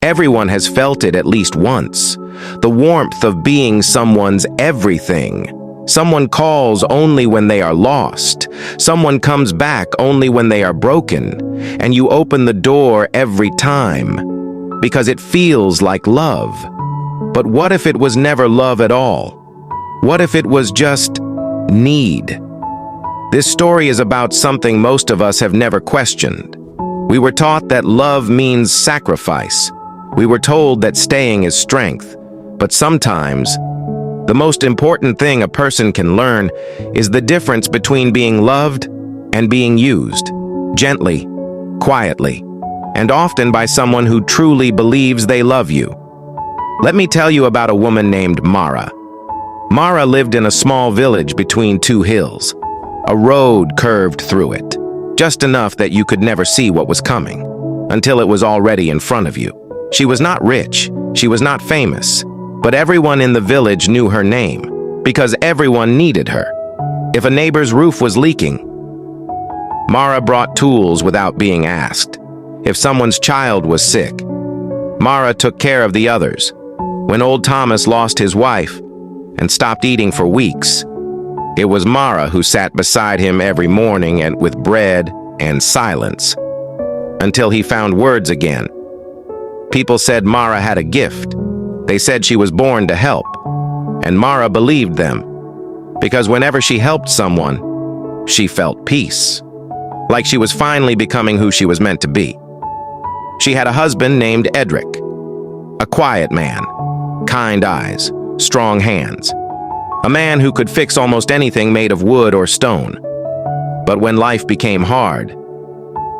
Everyone has felt it at least once. The warmth of being someone's everything. Someone calls only when they are lost. Someone comes back only when they are broken. And you open the door every time because it feels like love. But what if it was never love at all? What if it was just need? This story is about something most of us have never questioned. We were taught that love means sacrifice. We were told that staying is strength. But sometimes, the most important thing a person can learn is the difference between being loved and being used, gently, quietly, and often by someone who truly believes they love you. Let me tell you about a woman named Mara. Mara lived in a small village between two hills. A road curved through it, just enough that you could never see what was coming, until it was already in front of you. She was not rich, she was not famous, but everyone in the village knew her name, because everyone needed her. If a neighbor's roof was leaking, Mara brought tools without being asked. If someone's child was sick, Mara took care of the others. When old Thomas lost his wife and stopped eating for weeks, it was Mara who sat beside him every morning and with bread and silence, until he found words again. People said Mara had a gift. They said she was born to help, and Mara believed them, because whenever she helped someone, she felt peace, like she was finally becoming who she was meant to be. She had a husband named Edric, a quiet man, kind eyes, strong hands, a man who could fix almost anything made of wood or stone. But when life became hard,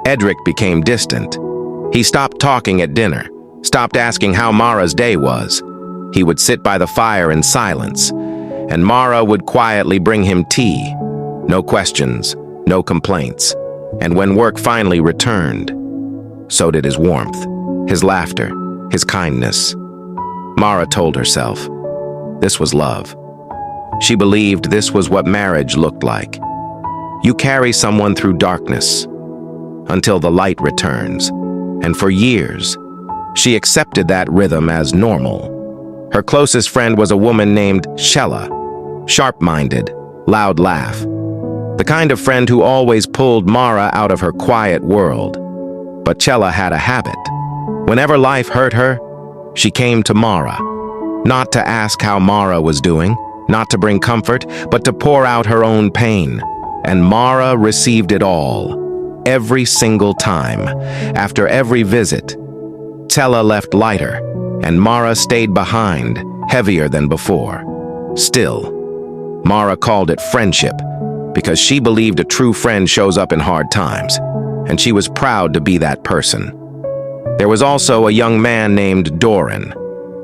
Edric became distant. He stopped talking at dinner, stopped asking how Mara's day was. He would sit by the fire in silence, and Mara would quietly bring him tea. No questions, no complaints. And when work finally returned, so did his warmth, his laughter, his kindness. Mara told herself, this was love. She believed this was what marriage looked like. You carry someone through darkness until the light returns. And for years, she accepted that rhythm as normal. Her closest friend was a woman named Shella, sharp-minded, loud laugh. The kind of friend who always pulled Mara out of her quiet world. But Shella had a habit. Whenever life hurt her, she came to Mara, not to ask how Mara was doing, not to bring comfort, but to pour out her own pain. And Mara received it all, every single time. After every visit, Shella left lighter, and Mara stayed behind, heavier than before. Still, Mara called it friendship, because she believed a true friend shows up in hard times, and she was proud to be that person. There was also a young man named Doran,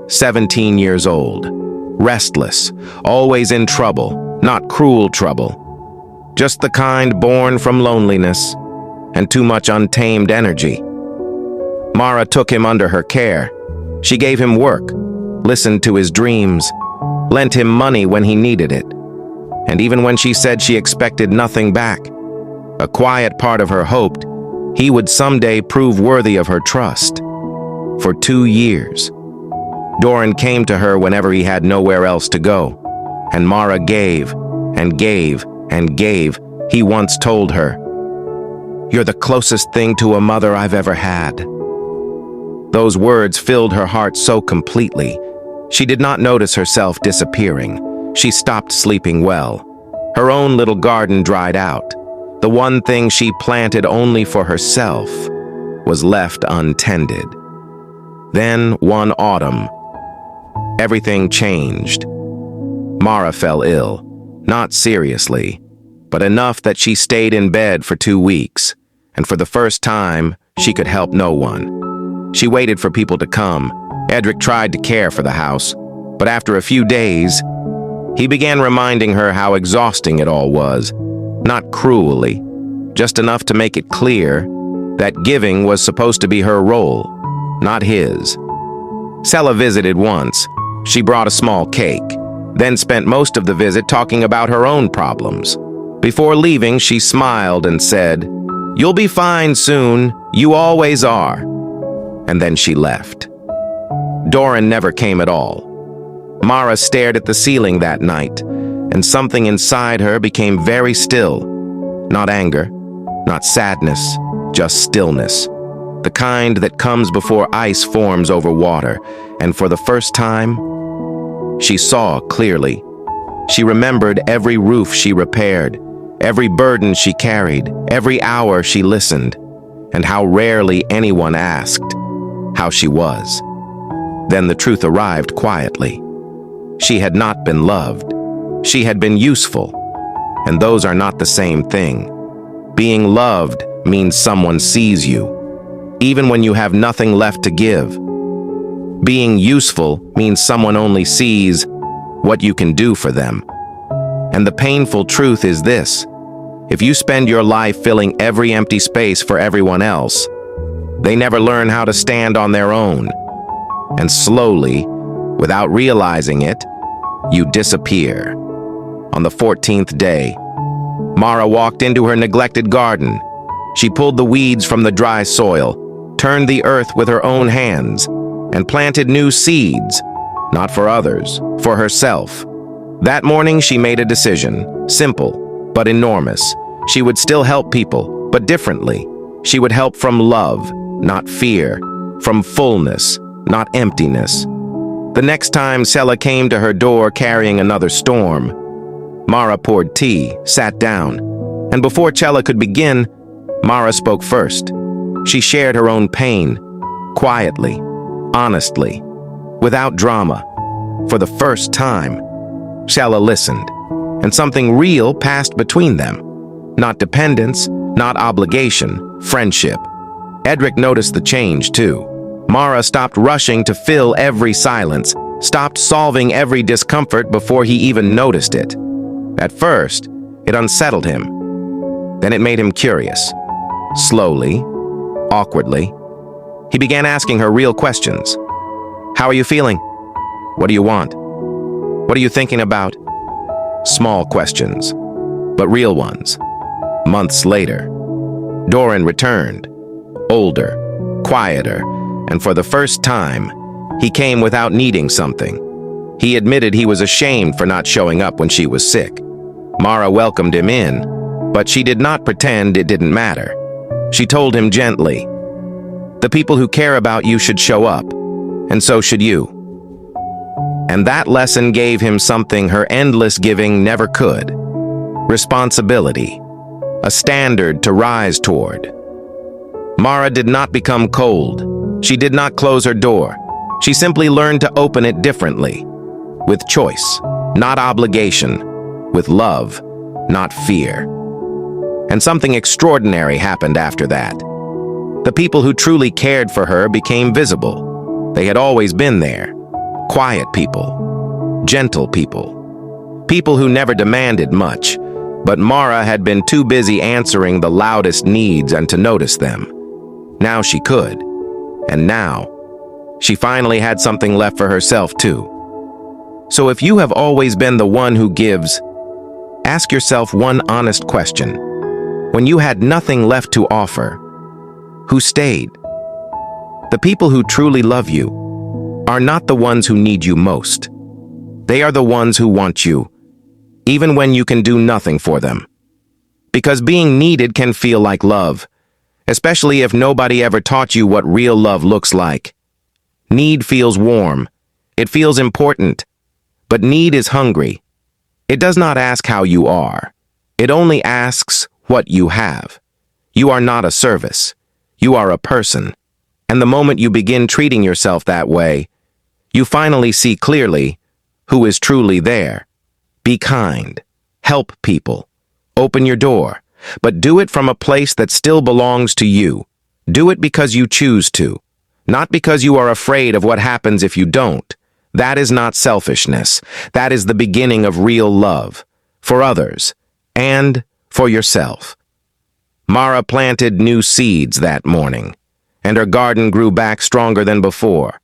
17 years old, restless, always in trouble, not cruel trouble, just the kind born from loneliness and too much untamed energy. Mara took him under her care. She gave him work, listened to his dreams, lent him money when he needed it. And even when she said she expected nothing back, a quiet part of her hoped he would someday prove worthy of her trust. For 2 years, Doran came to her whenever he had nowhere else to go, and Mara gave and gave and gave. He once told her, "You're the closest thing to a mother I've ever had." Those words filled her heart so completely. She did not notice herself disappearing. She stopped sleeping well. Her own little garden dried out. The one thing she planted only for herself was left untended. Then, one autumn, everything changed. Mara fell ill, not seriously, but enough that she stayed in bed for 2 weeks, and for the first time, she could help no one. She waited for people to come. Edric tried to care for the house, but after a few days, he began reminding her how exhausting it all was, not cruelly, just enough to make it clear that giving was supposed to be her role, not his. Shella visited once. She brought a small cake, then spent most of the visit talking about her own problems. Before leaving, she smiled and said, "You'll be fine soon, you always are." And then she left. Doran never came at all. Mara stared at the ceiling that night, and something inside her became very still. Not anger, not sadness, just stillness. The kind that comes before ice forms over water, and for the first time, she saw clearly. She remembered every roof she repaired, every burden she carried, every hour she listened, and how rarely anyone asked how she was. Then the truth arrived quietly. She had not been loved. She had been useful, and those are not the same thing. Being loved means someone sees you, even when you have nothing left to give. Being useful means someone only sees what you can do for them. And the painful truth is this: if you spend your life filling every empty space for everyone else, they never learn how to stand on their own. And slowly, without realizing it, you disappear. On the 14th day, Mara walked into her neglected garden. She pulled the weeds from the dry soil, turned the earth with her own hands, and planted new seeds, not for others, for herself. That morning she made a decision, simple but enormous. She would still help people, but differently. She would help from love, not fear, from fullness, not emptiness. The next time Sela came to her door carrying another storm, Mara poured tea, sat down, and before Chela could begin, Mara spoke first. She shared her own pain, quietly, honestly, without drama. For the first time, Chela listened, and something real passed between them. Not dependence, not obligation, friendship. Edric noticed the change, too. Mara stopped rushing to fill every silence, stopped solving every discomfort before he even noticed it. At first, it unsettled him. Then it made him curious. Slowly, awkwardly, he began asking her real questions. How are you feeling? What do you want? What are you thinking about? Small questions, but real ones. Months later, Doran returned, older, quieter, and for the first time, he came without needing something. He admitted he was ashamed for not showing up when she was sick. Mara welcomed him in, but she did not pretend it didn't matter. She told him gently, "The people who care about you should show up, and so should you." And that lesson gave him something her endless giving never could: responsibility, a standard to rise toward. Mara did not become cold. She did not close her door. She simply learned to open it differently, with choice, not obligation, with love, not fear. And something extraordinary happened after that. The people who truly cared for her became visible. They had always been there. Quiet people, gentle people, people who never demanded much, but Mara had been too busy answering the loudest needs and to notice them. Now she could. And now, she finally had something left for herself too. So if you have always been the one who gives, ask yourself one honest question. When you had nothing left to offer, who stayed? The people who truly love you are not the ones who need you most. They are the ones who want you, even when you can do nothing for them. Because being needed can feel like love, especially if nobody ever taught you what real love looks like. Need feels warm. It feels important. But need is hungry. It does not ask how you are. It only asks what you have. You are not a service. You are a person. And the moment you begin treating yourself that way, you finally see clearly who is truly there. Be kind. Help people. Open your door. But do it from a place that still belongs to you. Do it because you choose to, not because you are afraid of what happens if you don't. That is not selfishness. That is the beginning of real love, for others, and for yourself. Mara planted new seeds that morning, and her garden grew back stronger than before.